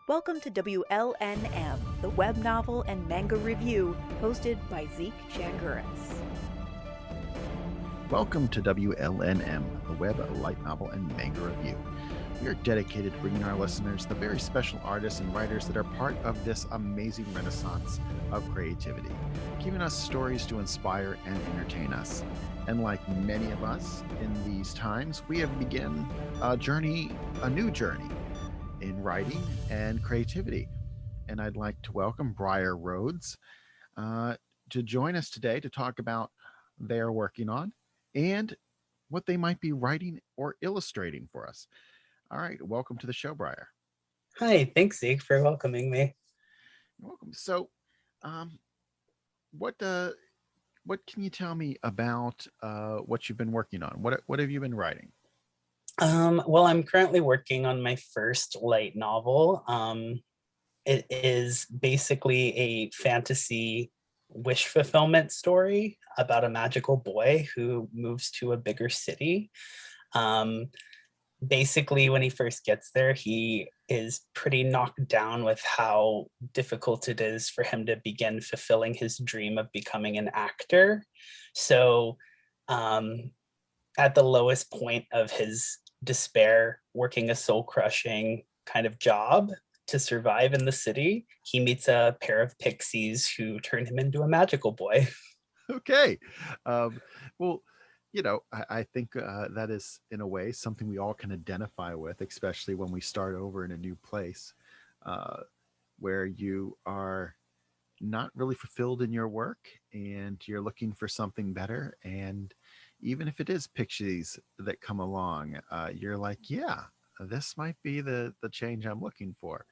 Welcome to WLNM, the web novel and manga review, hosted by Zeke Changuris. Welcome to WLNM, the web light novel and manga review. We are dedicated to bringing our listeners the very special artists and writers that are part of this amazing renaissance of creativity, giving us stories to inspire and entertain us. And like many of us in these times, we have begun a new journey in writing and creativity. And I'd like to welcome Briar Rhodes to join us today to talk about they're working on and what they might be writing or illustrating for us. All right, welcome to the show, Briar. Hi, thanks, Zeke, for welcoming me. You're welcome. So, what can you tell me about what you've been working on? What have you been writing? Well, I'm currently working on my first light novel. It is basically a fantasy wish fulfillment story about a magical boy who moves to a bigger city. Basically, when he first gets there, he is pretty knocked down with how difficult it is for him to begin fulfilling his dream of becoming an actor. So, at the lowest point of his despair, working a soul-crushing kind of job to survive in the city, he meets a pair of pixies who turn him into a magical boy. Okay. Well, I think that is, in a way, something we all can identify with, especially when we start over in a new place where you are not really fulfilled in your work and you're looking for something better. And even if it is pixies that come along, you're like, yeah, this might be the change I'm looking for.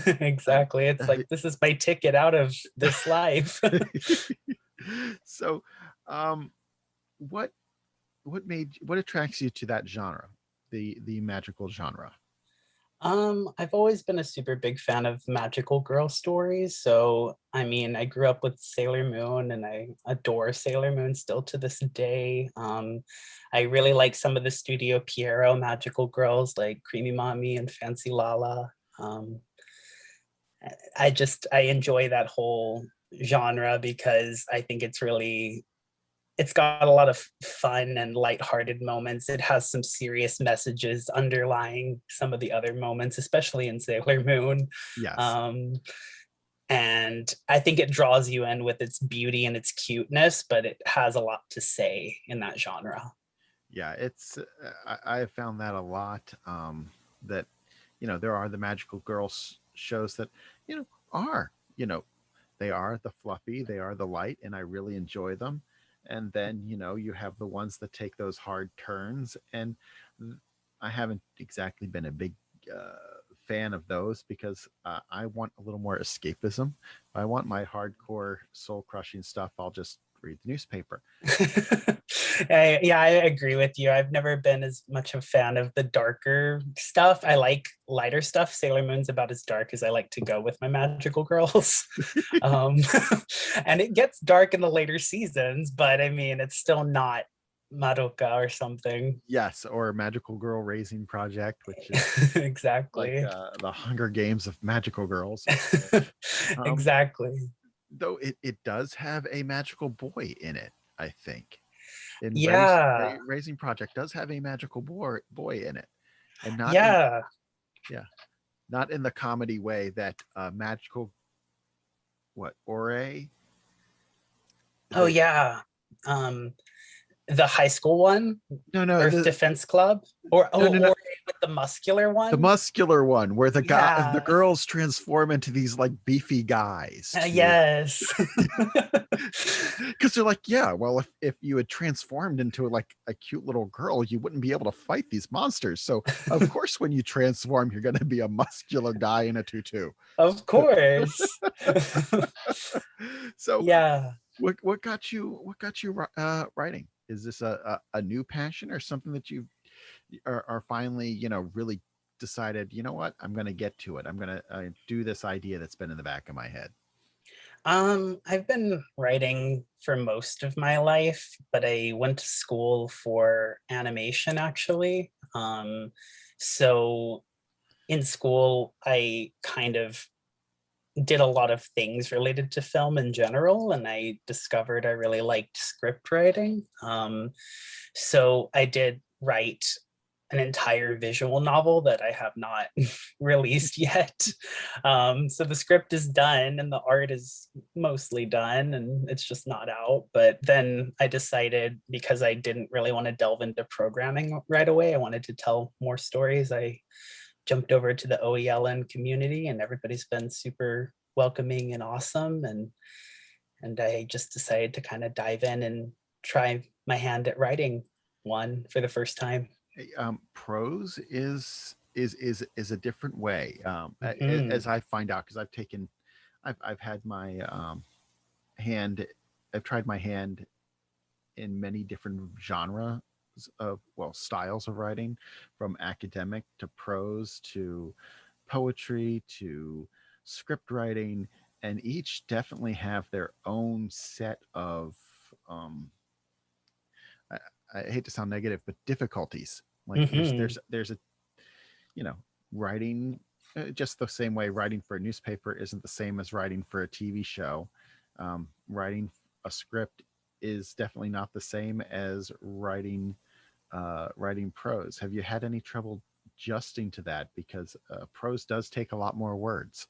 Exactly. It's like, this is my ticket out of this life. So, what attracts you to that genre, the magical genre? I've always been a super big fan of magical girl stories. So, I mean, I grew up with Sailor Moon and I adore Sailor Moon still to this day. I really like some of the Studio Pierrot magical girls like Creamy Mommy and Fancy Lala. I enjoy that whole genre because I think it's got a lot of fun and lighthearted moments. It has some serious messages underlying some of the other moments, especially in Sailor Moon. Yes. And I think it draws you in with its beauty and its cuteness, but it has a lot to say in that genre. Yeah, it's I have found that a lot, that there are the magical girls shows that are they are the fluffy, they are the light, and I really enjoy them. And then you have the ones that take those hard turns, and I haven't exactly been a big fan of those because I want a little more escapism. If I want my hardcore soul crushing stuff, I'll just read the newspaper. Yeah, I agree with you. I've never been as much a fan of the darker stuff. I like lighter stuff. Sailor Moon's about as dark as I like to go with my magical girls. And it gets dark in the later seasons, but I mean, it's still not Madoka or something. Yes, or Magical Girl Raising Project, which is exactly like the Hunger Games of magical girls. Exactly. Though it does have a magical boy in it, I think. Raising Project does have a magical boy in it, and not not in the comedy way that magical Ore. Oh yeah, the high school one. No, Earth Defense Club, or with the muscular one. The muscular one, where the girls transform into these like beefy guys. Yes. Because they're like, yeah, well, if you had transformed into like a cute little girl, you wouldn't be able to fight these monsters. So of course, when you transform, you're going to be a muscular guy in a tutu. Of course. So yeah. What got you writing? Is this a new passion or something that you are finally really decided, what, I'm going to get to it, I'm going to do this idea that's been in the back of my head? I've been writing for most of my life, but I went to school for animation actually. So in school, I kind of did a lot of things related to film in general, and I discovered I really liked script writing. So I did write an entire visual novel that I have not released yet. So the script is done and the art is mostly done and it's just not out. But then I decided, because I didn't really want to delve into programming right away, I wanted to tell more stories. I jumped over to the OELN community and everybody's been super welcoming and awesome. And I just decided to kind of dive in and try my hand at writing one for the first time. Prose is a different way, Mhm. as I find out, because I've had my hand, I've tried my hand in many different genres of, well, styles of writing, from academic to prose to poetry to script writing, and each definitely have their own set of um, I, I hate to sound negative, but difficulties. Like Mhm. there's a, you know, writing, just the same way writing for a newspaper isn't the same as writing for a TV show. Writing a script is definitely not the same as writing prose. Have you had any trouble adjusting to that? Because prose does take a lot more words.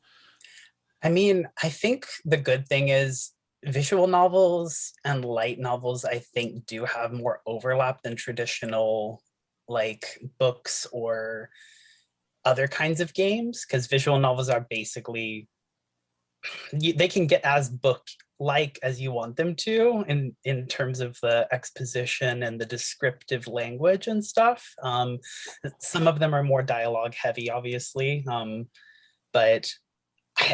I mean, I think the good thing is visual novels and light novels, I think, do have more overlap than traditional like books or other kinds of games, because visual novels are basically they can get as book like as you want them to in terms of the exposition and the descriptive language and stuff. Some of them are more dialogue heavy, obviously, but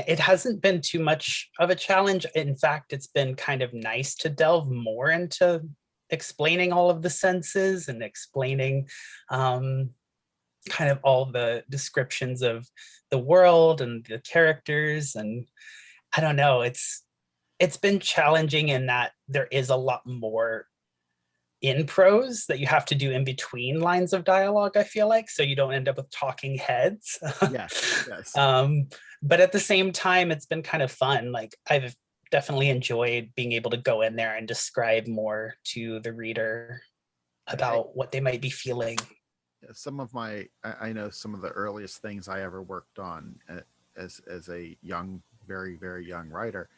it hasn't been too much of a challenge. In fact, it's been kind of nice to delve more into explaining all of the senses and explaining kind of all the descriptions of the world and the characters. And I don't know, it's been challenging in that there is a lot more in prose that you have to do in between lines of dialogue, I feel like, so you don't end up with talking heads. Yes, yes. um, but at the same time, it's been kind of fun. Like, I've definitely enjoyed being able to go in there and describe more to the reader I, about what they might be feeling. some of my I know some of the earliest things I ever worked on, as a young, very young writer.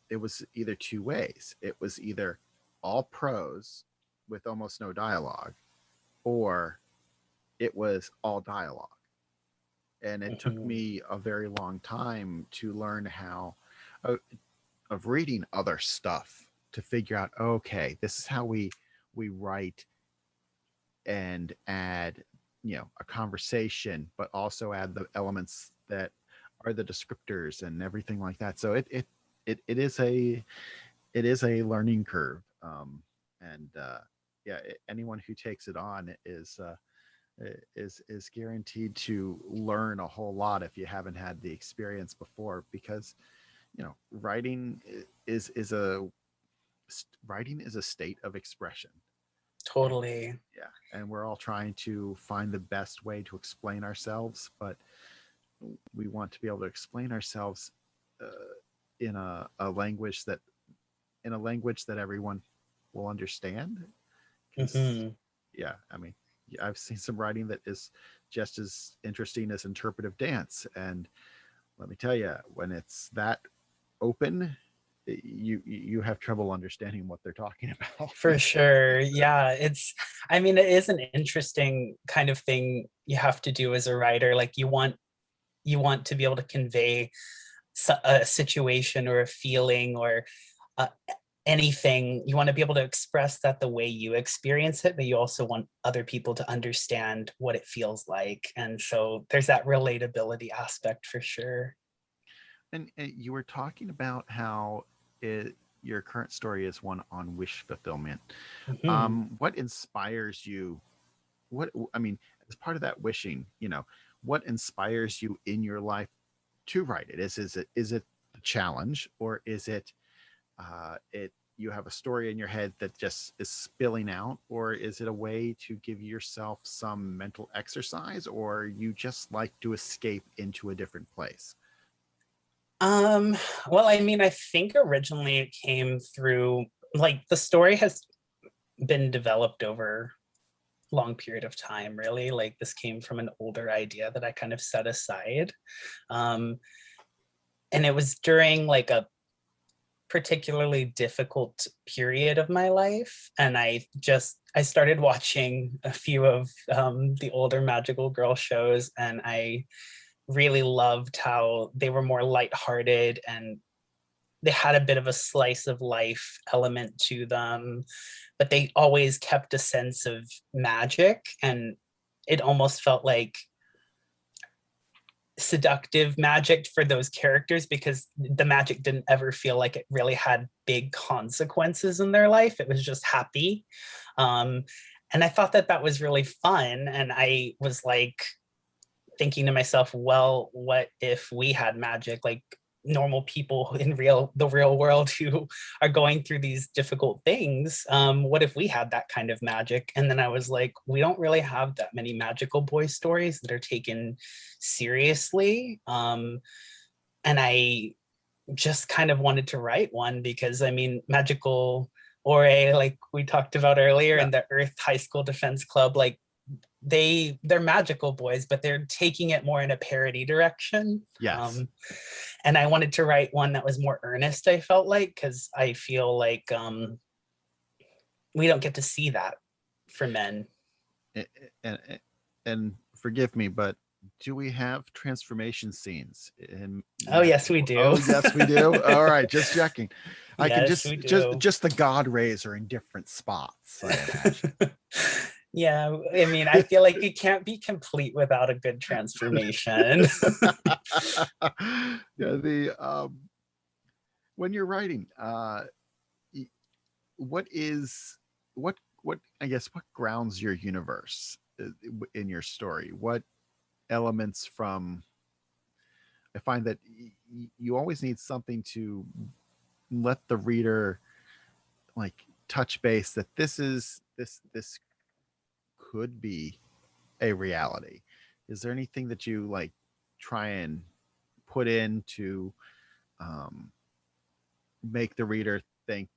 It was either two ways. It was either all prose with almost no dialogue, or it was all dialogue. And it took Mhm. me a very long time to learn how, uh, of reading other stuff, to figure out, okay, this is how we write and add, a conversation, but also add the elements that are the descriptors and everything like that. So it is a learning curve. And yeah, anyone who takes it on is guaranteed to learn a whole lot if you haven't had the experience before, because writing is a state of expression. And Totally. yeah, and we're all trying to find the best way to explain ourselves, but we want to be able to explain ourselves uh, in a language that everyone will understand. Because Mhm. yeah, I mean, yeah, I've seen some writing that is just as interesting as interpretive dance, and let me tell you, when it's that open, you have trouble understanding what they're talking about. For sure. Yeah, I mean, it is an interesting kind of thing you have to do as a writer. Like, you want to be able to convey a situation or a feeling or uh, anything. You want to be able to express that the way you experience it, but you also want other people to understand what it feels like. And so there's that relatability aspect for sure. And you were talking about how your current story is one on wish fulfillment. Mhm. What inspires you? What I mean, as part of that wishing, what inspires you in your life to write it? Is it a challenge, or is it you have a story in your head that just is spilling out, or is it a way to give yourself some mental exercise, or you just like to escape into a different place? Um, well, I mean, I think originally it came through, like, the story has been developed over a long period of time, really. Like, this came from an older idea that I kind of set aside. Um, and it was during like a particularly difficult period of my life, and I started watching a few of the older magical girl shows, and I really loved how they were more lighthearted and they had a bit of a slice of life element to them, but they always kept a sense of magic, and it almost felt like seductive magic for those characters because the magic didn't ever feel like it really had big consequences in their life. It was just happy. Um, and I thought that that was really fun. And I was like thinking to myself, well, what if we had magic? Like, normal people in the real world who are going through these difficult things, what if we had that kind of magic? And then I was like, we don't really have that many magical boy stories that are taken seriously. And I just kind of wanted to write one because, I mean, magical, or a, like we talked about earlier, Yeah. in the Earth High School Defense Club, like they're magical boys, but they're taking it more in a parody direction. Yes. And I wanted to write one that was more earnest, I felt like, because I feel like we don't get to see that for men. And, and forgive me, but do we have transformation scenes in Oh, yes, we magical? do. Oh, yes, we do. All right, just checking. I can Yes, we do. just the god rays are in different spots, I imagine. Yeah, I mean, I feel like it can't be complete without a good transformation. Yeah, the when you're writing, what is what I guess what grounds your universe in your story? What elements from I find that you always need something to let the reader like touch base that this could be a reality. Is there anything that you like try and put in to um, make the reader think,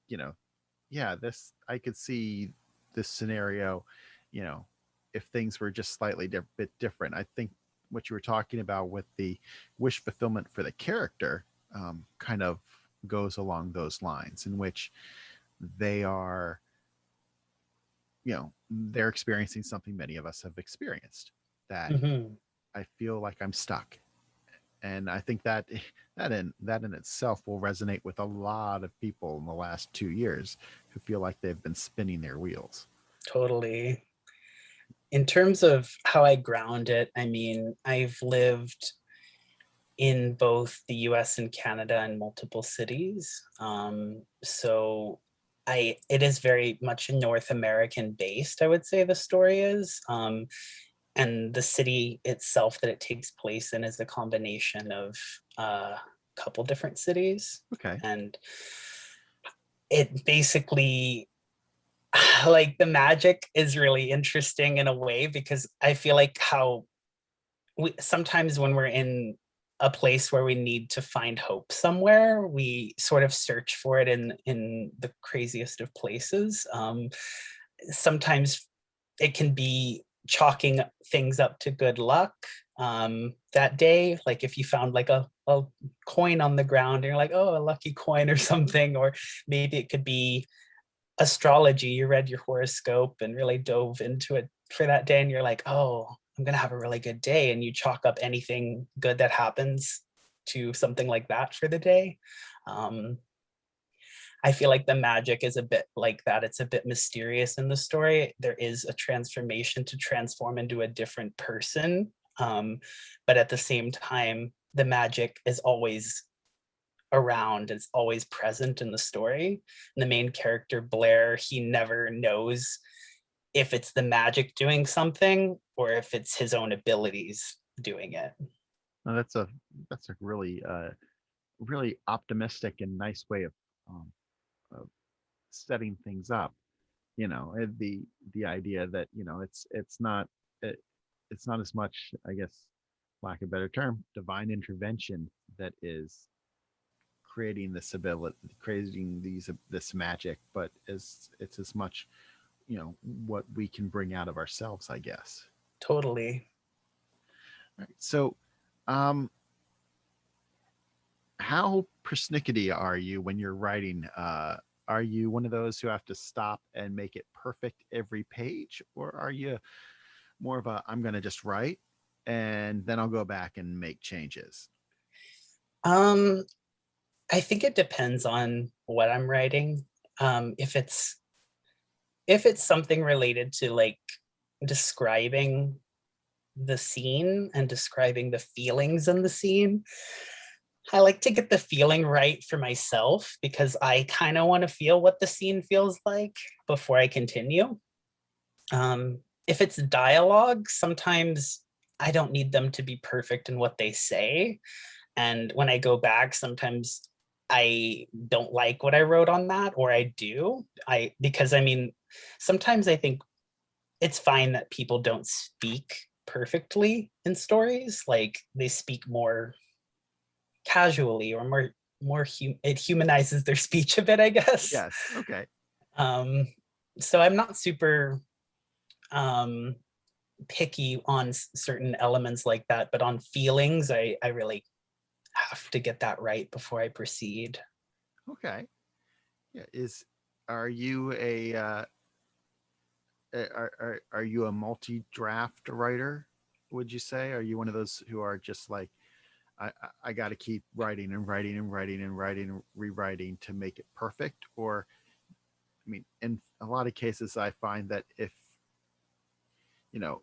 yeah, this I could see this scenario, you know, if things were just slightly bit different. I think what you were talking about with the wish fulfillment for the character kind of goes along those lines, in which they are, they're experiencing something many of us have experienced, that Mhm. I feel like I'm stuck. And I think that that in itself will resonate with a lot of people in the last 2 years who feel like they've been spinning their wheels. Totally. In terms of how I ground it, I mean, I've lived in both the US and Canada and multiple cities. So it is very much North American based, I would say the story is. And the city itself that it takes place in is a combination of a couple different cities. Okay. And it basically, like, the magic is really interesting in a way because I feel like how sometimes when we're in a place where we need to find hope somewhere, we sort of search for it in the craziest of places. Sometimes it can be chalking things up to good luck that day. Like if you found like a coin on the ground and you're like, oh, a lucky coin or something, or maybe it could be astrology. You read your horoscope and really dove into it for that day, and you're like, oh, I'm gonna have a really good day, and you chalk up anything good that happens to something like that for the day. um, I feel like the magic is a bit like that. It's a bit mysterious in the story. There is a transformation to transform into a different person, but at the same time the magic is always around, it's always present in the story. And the main character, Blair, he never knows if it's the magic doing something or if it's his own abilities doing it. Well, that's a really really optimistic and nice way of setting things up, the idea that, it's not as much, I guess, lack of a better term, divine intervention that is creating this ability, creating this magic, but it's as much, what we can bring out of ourselves, I guess. Totally. All right. So, how persnickety are you when you're writing? Are you one of those who have to stop and make it perfect every page, or are you more of a I'm going to just write and then I'll go back and make changes? Um, I think it depends on what I'm writing. If it's something related to like describing the scene and describing the feelings in the scene, I like to get the feeling right for myself because I kind of want to feel what the scene feels like before I continue. If it's dialogue, sometimes I don't need them to be perfect in what they say. And when I go back, sometimes I don't like what I wrote on that, or I do. Because I mean, sometimes I think it's fine that people don't speak perfectly in stories. Like they speak more casually or it humanizes their speech a bit, I guess. Yes. Okay. Um, so I'm not super um, picky on certain elements like that, but on feelings, I really have to get that right before I proceed. Okay. Yeah. Are you are you a multi-draft writer? Would you say? Are you one of those who are just like, I got to keep writing and writing and writing and writing and rewriting to make it perfect? Or, I mean, in a lot of cases, I find that if,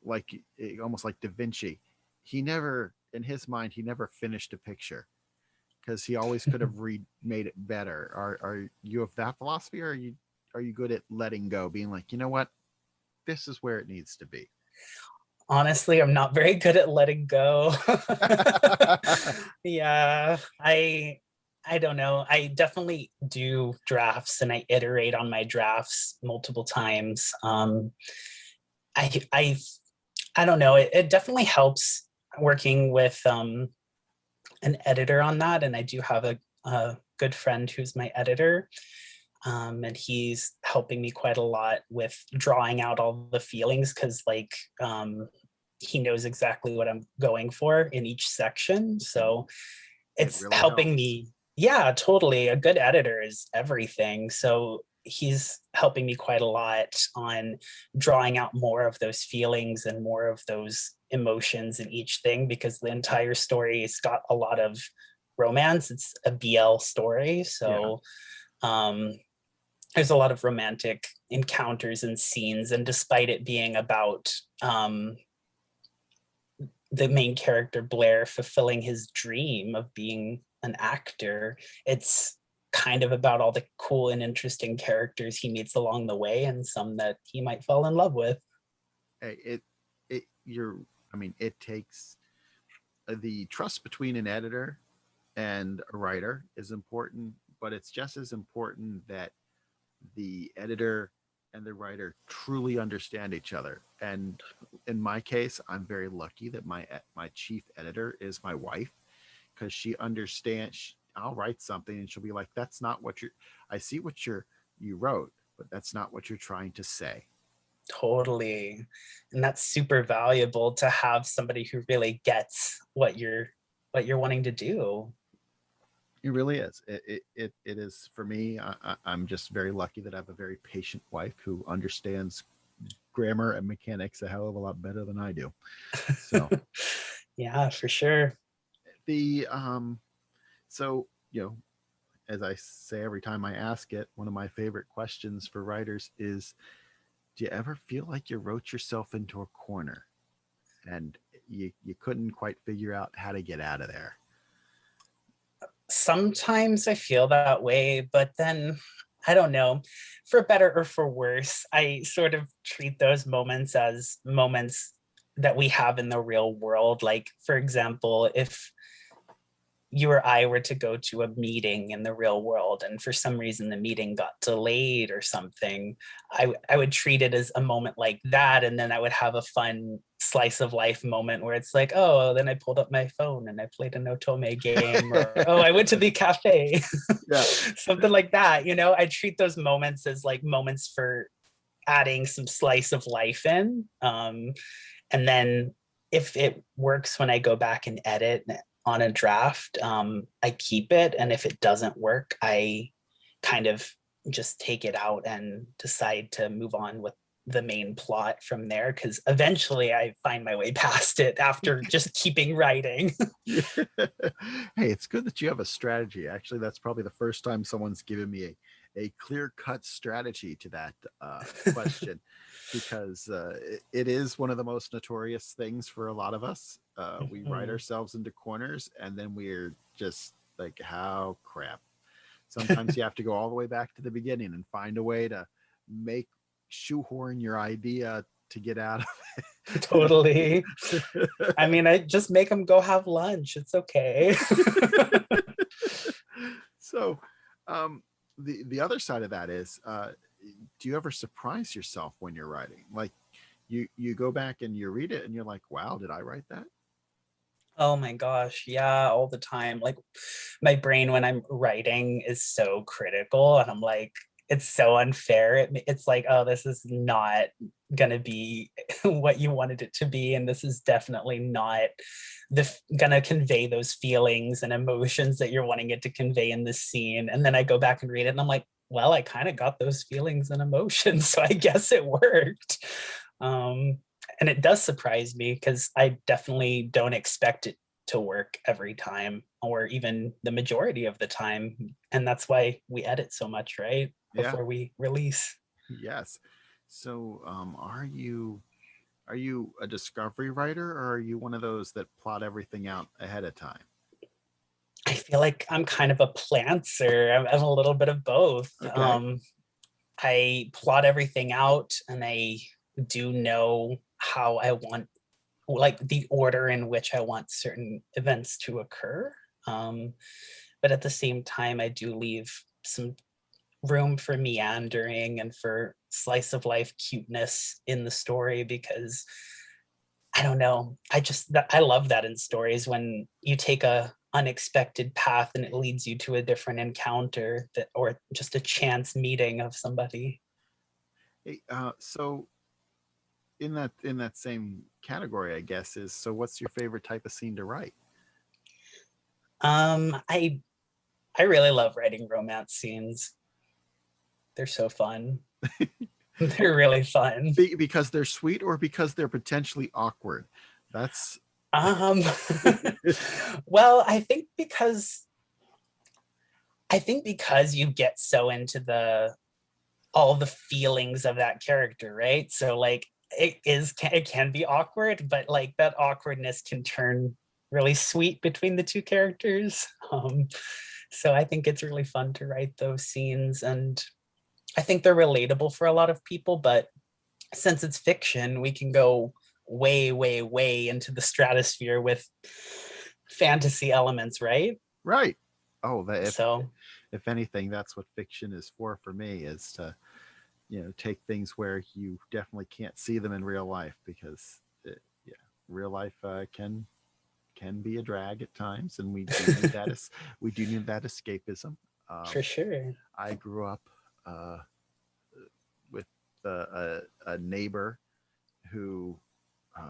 like almost like Da Vinci, he never, in his mind, he never finished a picture because he always could have made it better. Are you of that philosophy, or are you good at letting go, being like, you know what, this is where it needs to be? Honestly, I'm not very good at letting go. Yeah, I don't know. I definitely do drafts and I iterate on my drafts multiple times. I I I don't know. It definitely helps working with an editor on that, and I do have a good friend who's my editor. And he's helping me quite a lot with drawing out all the feelings because like he knows exactly what I'm going for in each section. So It it's really helping helps. me. Yeah, totally. A good editor is everything. So he's helping me quite a lot on drawing out more of those feelings and more of those emotions in each thing because the entire story has got a lot of romance. It's a BL story. Yeah. So um there's a lot of romantic encounters and scenes, and despite it being about the main character Blair fulfilling his dream of being an actor, it's kind of about all the cool and interesting characters he meets along the way and some that he might fall in love with. It you're I mean, it takes the trust between an editor and a writer is important, but it's just as important that the editor and the writer truly understand each other. And in my case, I'm very lucky that my chief editor is my wife, because she understands. I'll write something and she'll be like, "That's not what you're. I see what you wrote, but that's not what you're trying to say." Totally. And that's super valuable to have somebody who really gets what you're wanting to do. It really is. It is for me. I'm just very lucky that I have a very patient wife who understands grammar and mechanics a hell of a lot better than I do. So Yeah, for sure. the so as I say every time I ask it, one of my favorite questions for writers is, do you ever feel like you wrote yourself into a corner and you couldn't quite figure out how to get out of there? Sometimes I feel that way, but then I don't know, for better or for worse, I sort of treat those moments as moments that we have in the real world. Like, for example, if you or I were to go to a meeting in the real world, and for some reason the meeting got delayed or something, I would treat it as a moment like that, and then I would have a fun slice of life moment where it's like, oh, then I pulled up my phone and I played an Otome game, or oh, I went to the cafe. Yeah. Something like that. I treat those moments as like moments for adding some slice of life in. And then if it works when I go back and edit on a draft, I keep it. And if it doesn't work, I kind of just take it out and decide to move on with the main plot from there, because eventually I find my way past it after just keeping writing. Yeah. Hey, it's good that you have a strategy. Actually, that's probably the first time someone's given me a clear-cut strategy to that question, because it is one of the most notorious things for a lot of us. We write ourselves into corners, and then we're just like, how crap. Sometimes you have to go all the way back to the beginning and find a way to shoehorn your idea to get out of it. Totally. I mean, I just make them go have lunch. It's okay. So, the other side of that is, do you ever surprise yourself when you're writing? Like, you go back and you read it and you're like, wow, did I write that? Oh my gosh, yeah, all the time. Like, my brain when I'm writing is so critical, and I'm like, it's so unfair. It's like, oh, this is not gonna be what you wanted it to be, and this is definitely not gonna convey those feelings and emotions that you're wanting it to convey in this scene. And then I go back and read it, and I'm like, well, I kind of got those feelings and emotions, so I guess it worked. And it does surprise me, because I definitely don't expect it to work every time, or even the majority of the time. And that's why we edit so much, right? Yeah. Before we release. Yes. So, are you a discovery writer, or are you one of those that plot everything out ahead of time? I feel like I'm kind of a plantser. I'm a little bit of both. Okay. I plot everything out, and I do know how I want, like, the order in which I want certain events to occur. But at the same time, I do leave some room for meandering and for slice of life cuteness in the story, because I don't know, I love that in stories, when you take a unexpected path and it leads you to a different encounter, that, or just a chance meeting of somebody. Hey, so in that same category, I guess, is, so what's your favorite type of scene to write? I really love writing romance scenes. They're so fun. They're really fun. Because they're sweet, or because they're potentially awkward? That's well, I think because you get so into all the feelings of that character, right? So like, it can be awkward, but like that awkwardness can turn really sweet between the two characters. So I think it's really fun to write those scenes, and I think they're relatable for a lot of people. But since it's fiction, we can go way, way, way into the stratosphere with fantasy elements, right? right. Oh, So if anything, that's what fiction is for me, is to, take things where you definitely can't see them in real life, because yeah, real life can be a drag at times, and we do need we do need that escapism. for sure. I grew up with a neighbor who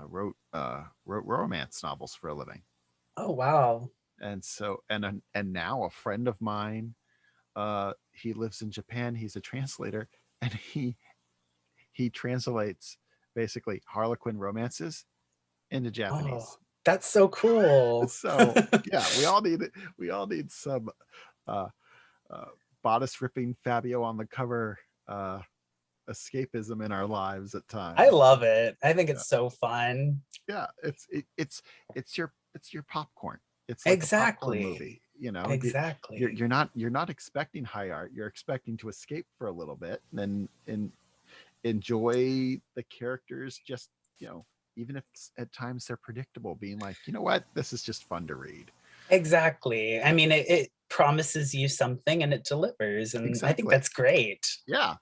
wrote romance novels for a living. Oh, wow. And so, and now a friend of mine, he lives in Japan. He's a translator, and he translates basically Harlequin romances into Japanese. Oh, that's so cool. So yeah, we all need some uh, bodice ripping Fabio on the cover escapism in our lives at times. I love it. I think it's so fun. Yeah, it's your popcorn. It's like a popcorn movie. Exactly. You're not expecting high art. You're expecting to escape for a little bit, and enjoy the characters. Just, even if at times they're predictable, being like, you know what, this is just fun to read. Exactly. I mean, it promises you something and it delivers, and I think Exactly. that's great. Yeah.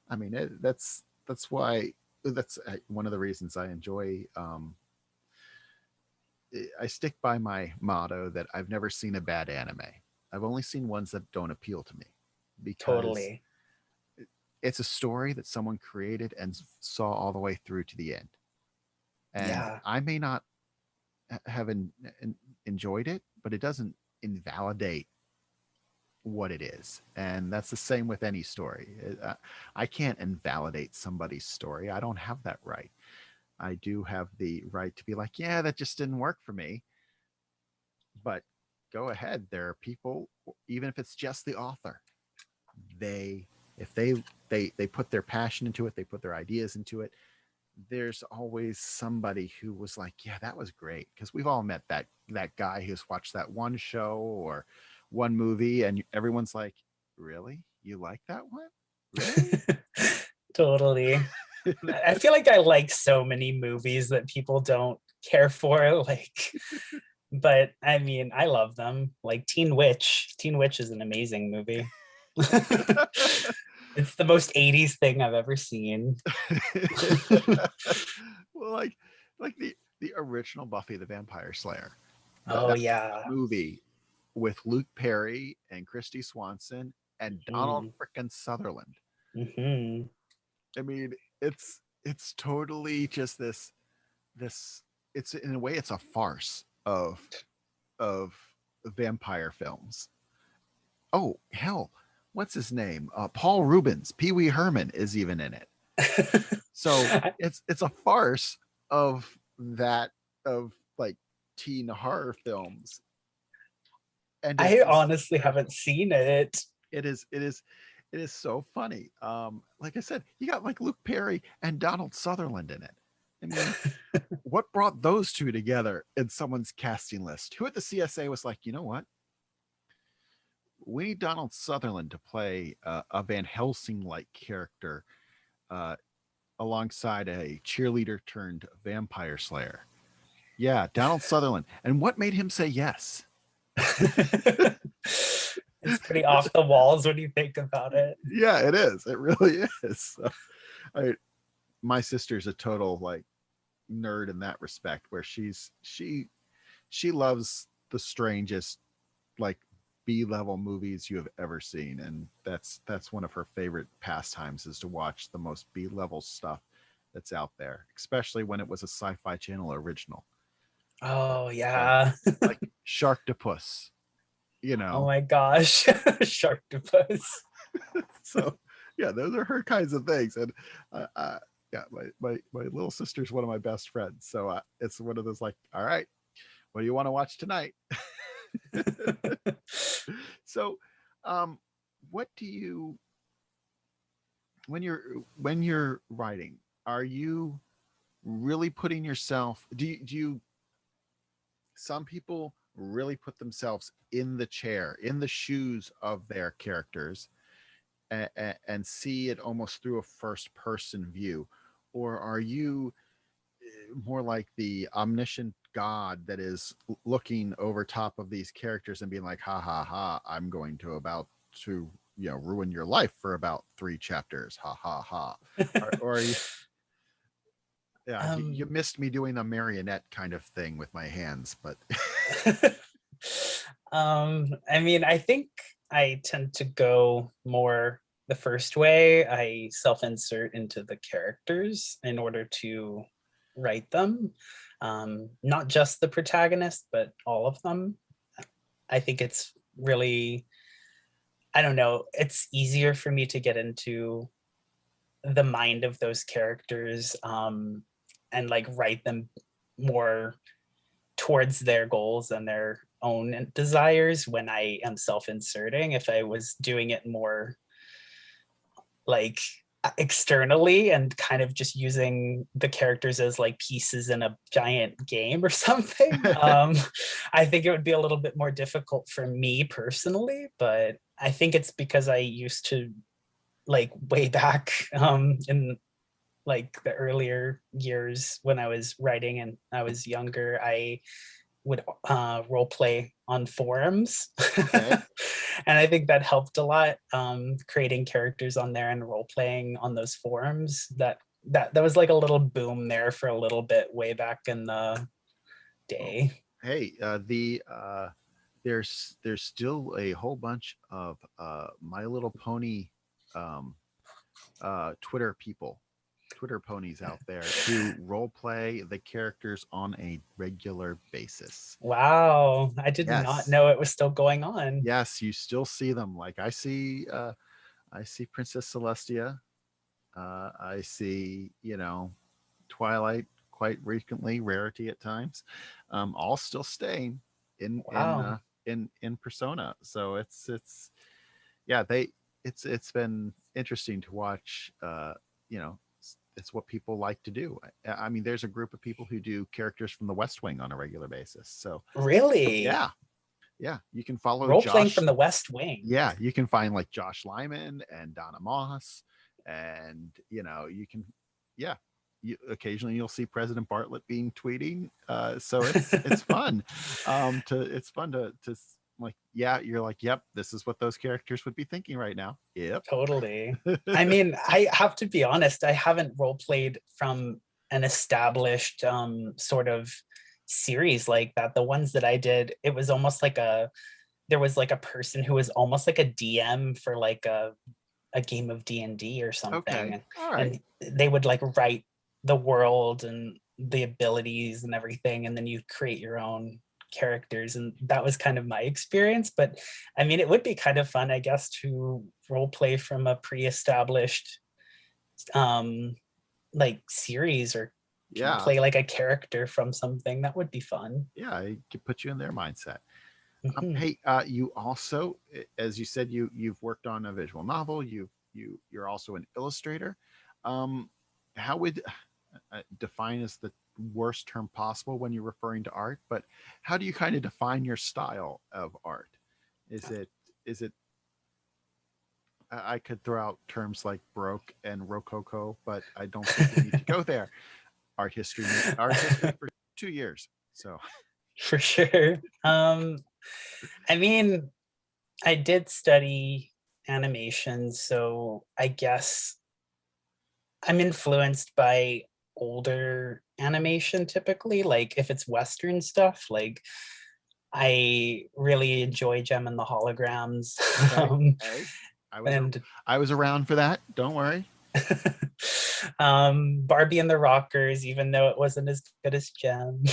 I mean, that's why that's one of the reasons I enjoy. I stick by my motto that I've never seen a bad anime. I've only seen ones that don't appeal to me because Totally. it's a story that someone created and saw all the way through to the end. And Yeah. I may not have enjoyed it, but it doesn't invalidate what it is. And that's the same with any story. I can't invalidate somebody's story. I don't have that right. I do have the right to be like, yeah, that just didn't work for me. But go ahead. There are people, even if it's just the author, they if they put their passion into it, they put their ideas into it. There's always somebody who was like, yeah, that was great. Because we've all met that guy who's watched that one show or one movie, and everyone's like, really? You like that one? Really? Totally. I feel like I like so many movies that people don't care for, like, but I mean, I love them. Like Teen Witch. Teen Witch is an amazing movie. It's the most 80s thing I've ever seen. Well, like the original Buffy the Vampire Slayer, Oh that yeah. movie with Luke Perry and Christy Swanson and Donald Mm, frickin' Sutherland. hmm. I mean, it's totally just this. It's in a way, it's a farce of vampire films. Oh hell, what's his name? Paul Rubens, Pee Wee Herman is even in it. So it's a farce of that of like teen horror films, and I it's honestly haven't seen it. it is it is it is so funny. Like I said, you got like Luke Perry and Donald Sutherland in it. I mean, what brought those two together in someone's casting list? Who at the CSA was like, you know what? We need Donald Sutherland to play a Van Helsing like character uh, alongside a cheerleader turned vampire slayer. Yeah, Donald Sutherland. And what made him say yes? It's pretty off the walls when you think about it. Yeah, it is. It really is. So, I, my sister's a total like nerd in that respect, where she loves the strangest like B-level movies you have ever seen, and that's one of her favorite pastimes is to watch the most B-level stuff that's out there, especially when it was a Sci-Fi Channel original. Oh So, yeah. like Sharktopus, you Oh know. my gosh. Sharktopus. So, yeah, those are her kinds of things, and yeah, my little sister's one of my best friends, so it's one of those like, all right, what do you want to watch tonight? So, um, what do you when you're writing? Are you really putting yourself? Do you? Some people really put themselves in the chair, in the shoes of their characters, and see it almost through a first person view, or are you more like the omniscient god that is looking over top of these characters and being like, ha ha ha, I'm going to about to ruin your life for about 3 chapters, ha ha ha? Or are you, yeah, you um missed me doing a marionette kind of thing with my hands, but I mean, I think I tend to go more the first way. I self-insert into the characters in order to write them. Not just the protagonist, but all of them. I think it's really, I don't know, it's easier for me to get into the mind of those characters, and like write them more towards their goals and their own desires when I am self-inserting. If I was doing it more like externally and kind of just using the characters as like pieces in a giant game or something, I think it would be a little bit more difficult for me personally. But I think it's because I used to, like, way back in like the earlier years when I was writing and I was younger, I would role play on forums. Okay. And I think that helped a lot, creating characters on there and role playing on those forums. That was like a little boom there for a little bit way back in the day. Hey, there's still a whole bunch of My Little Pony um, Twitter ponies out there who role play the characters on a regular basis. Wow, I did not Yes. know it was still going on. Yes, you still see them. Like I see Princess Celestia. I see, Twilight quite frequently, Rarity at times, all still staying in Wow. in Persona. So it's it's been interesting to watch. It's what people like to do. I mean, there's a group of people who do characters from the West Wing on a regular basis. So Really? yeah, you can follow Role playing Josh. from the West Wing. Yeah, you can find like Josh Lyman and Donna Moss, and you can, yeah, occasionally you'll see President Bartlett being tweeting. So it's fun. It's fun to like, yeah, you're like, yep, this is what those characters would be thinking right now. Yep. Totally. I mean, I have to be honest, I haven't role played from an established sort of series like that. The ones that I did, it was almost like there was like a person who was almost like a DM for like a game of D&D or something. Okay. All right. And they would like write the world and the abilities and everything, and then you create your own characters, and that was kind of my experience. But I mean, it would be kind of fun, I guess, to role play from a pre-established like series, or play like a character from something. That would be fun. Yeah, it could put you in their mindset. Mhm. Hey, you also, as you said, you've worked on a visual novel. You're also an illustrator. How would define is the worst term possible when you're referring to art, but how do you kind of define your style of art? Is it I could throw out terms like Baroque and Rococo, but I don't think we need to go there. Art history for 2 years. So For sure. I mean, I did study animation, so I guess I'm influenced by older animation typically. Like if it's Western stuff, like I really enjoy Gem and the Holograms. okay. Hey, And I was around for that. Don't worry. Barbie and the Rockers, even though it wasn't as good as Gem.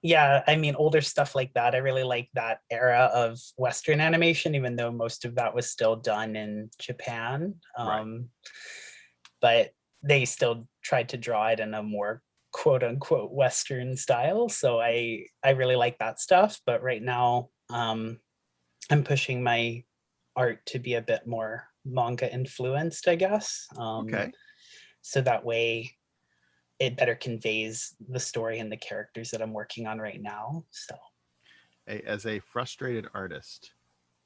Yeah, I mean, older stuff like that. I really like that era of Western animation, even though most of that was still done in Japan. Right. But they still tried to draw it in a more quote unquote Western style. So I really like that stuff. But right now, I'm pushing my art to be a bit more manga influenced, I guess. Okay. So that way it better conveys the story and the characters that I'm working on right now. So as a frustrated artist,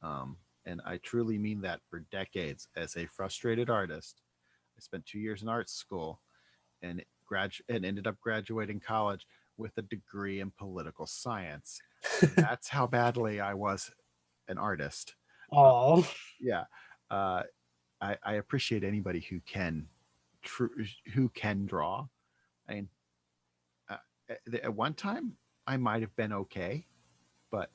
and I truly mean that, for decades, as a frustrated artist, I spent 2 years in art school and ended up graduating college with a degree in political science. That's how badly I was an artist. Oh, Yeah. I appreciate anybody who can draw. I mean, at one time I might have been okay, but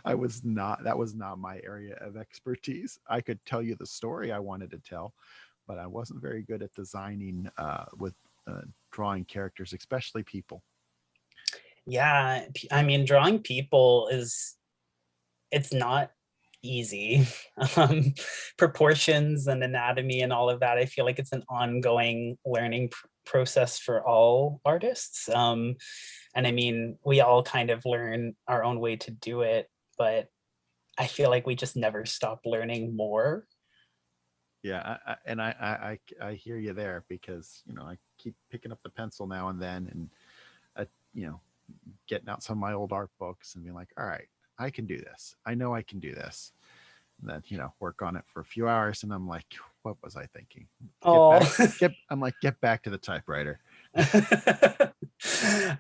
that was not my area of expertise. I could tell you the story I wanted to tell, but I wasn't very good at designing with drawing characters, especially people. yeah. I mean, drawing people it's not easy. Proportions and anatomy and all of that, I feel like it's an ongoing learning process for all artists. And I mean, we all kind of learn our own way to do it, but I feel like we just never stop learning more. Yeah, I hear you there, because I keep picking up the pencil now and then, and getting out some of my old art books and being like, all right, I can do this. I know I can do this. And then, work on it for a few hours, and I'm like, what was I thinking? Oh, I'm like, get back to the typewriter.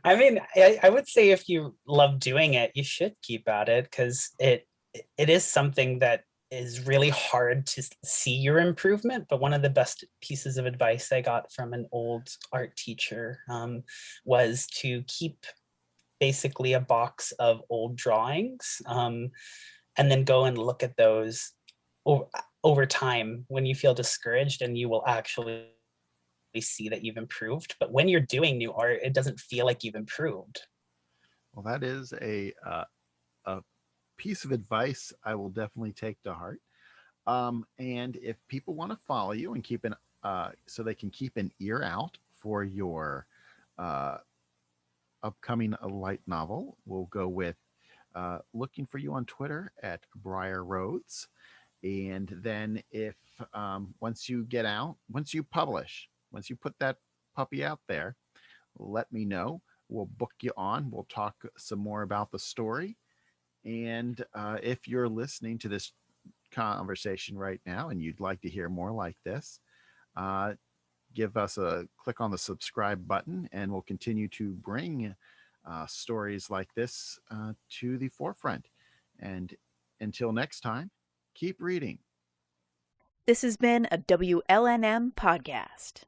I mean, I would say if you love doing it, you should keep at it because it is something that is really hard to see your improvement. But one of the best pieces of advice I got from an old art teacher was to keep basically a box of old drawings, and then go and look at those over time when you feel discouraged, and you will actually see that you've improved. But when you're doing new art, it doesn't feel like you've improved. Well, that is a piece of advice I will definitely take to heart. And if people want to follow you and keep an so they can keep an ear out for your uh, upcoming light novel, we'll go with looking for you on Twitter at Briar Rhodes. And then if once you get out, once you publish, once you put that puppy out there, let me know. We'll book you on. We'll talk some more about the story. And if you're listening to this conversation right now and you'd like to hear more like this, uh, give us a click on the subscribe button, and we'll continue to bring stories like this to the forefront. And until next time, keep reading. This has been a WLNM podcast.